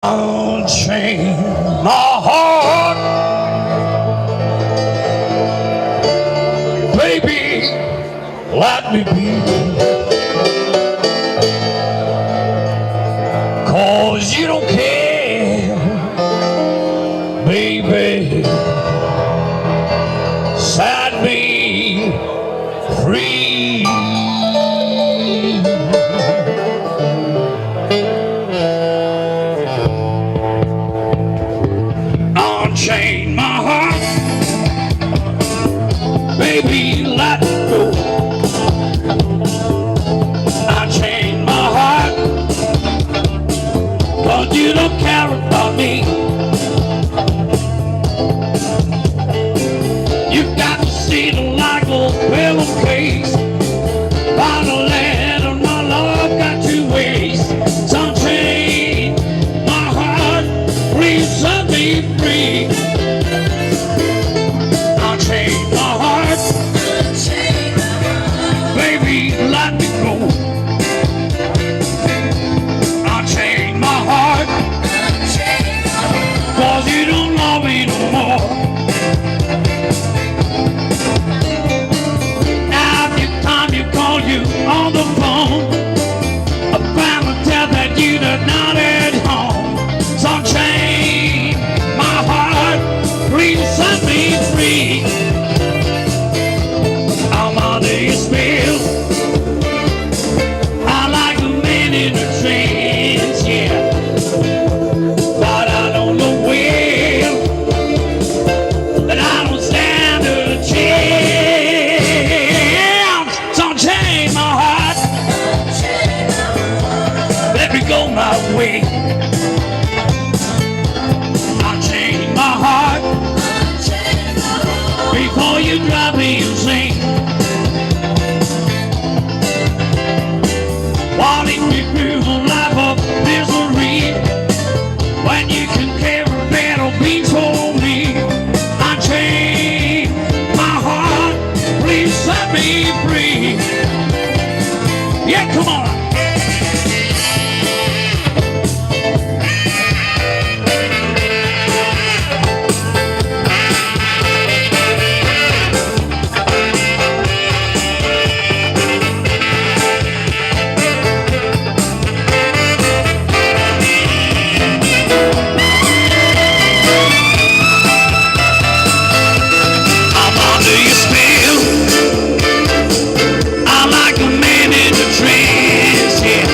Unchain my heart, baby, let me be. 'Cause you don't care, baby, set me free. Unchain my heart, baby, let me go. Unchain my heart, 'cause you don't care about me. You got to see the light go pillowcase. By the land of my love got two ways. Unchain my heart, please set me free. Unchain my heart, baby, let me go. Unchain my heart, 'cause you don't love me no more. Now every time you call you on the phone, I finally tell that you are not at home. Unchain my heart, please set me free. I'm under your spell. I like a man in a trance, yeah. But I don't know well that I don't stand a chance. Unchain my heart, let me go my way. Unchain my heart before you drive me insane. Walking me through a life of misery when you can carry a battle beats for me. Unchain my heart, please set me free. Yeah, come on. I'm under your spell. I like a man in a trance, yeah.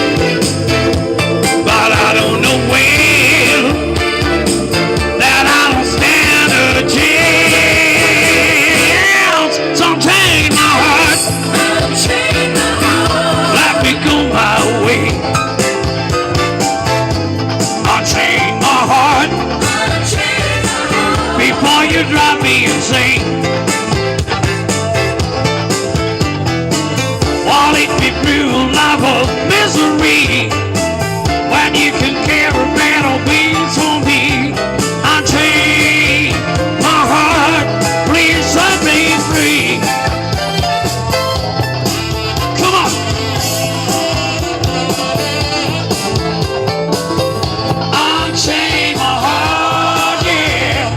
But I don't know well that I don't stand a chance. Unchain my heart, let me go my way. Unchain my heart before you drive me insane. Walking me through a life of misery when you can carry battle beats for me. Unchain my heart, please set me free. Come on. Unchain my heart, yeah.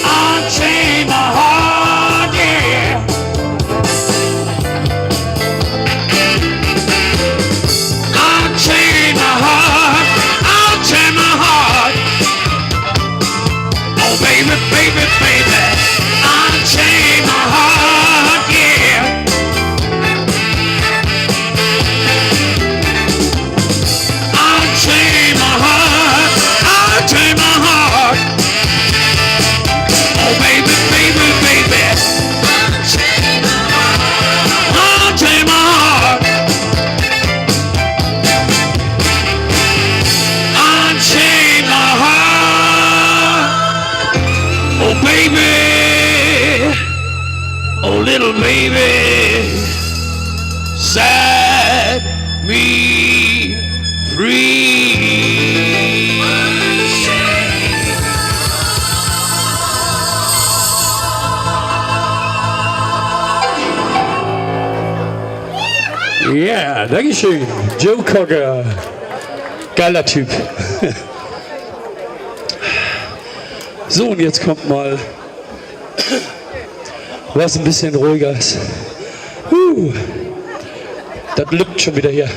Unchain my heart, yeah. Unchain my heart, unchain my heart. Oh baby, baby, baby, unchain my heart, yeah. Unchain my heart, unchain my heart. Oh baby, baby, baby, unchain my heart. Unchain my heart. Oh baby, oh little baby, set me free. Yeah. Dankeschön. Joe Cocker. Geiler Typ. So, und jetzt kommt mal was ein bisschen ruhiger ist. Das lübt schon wieder hier.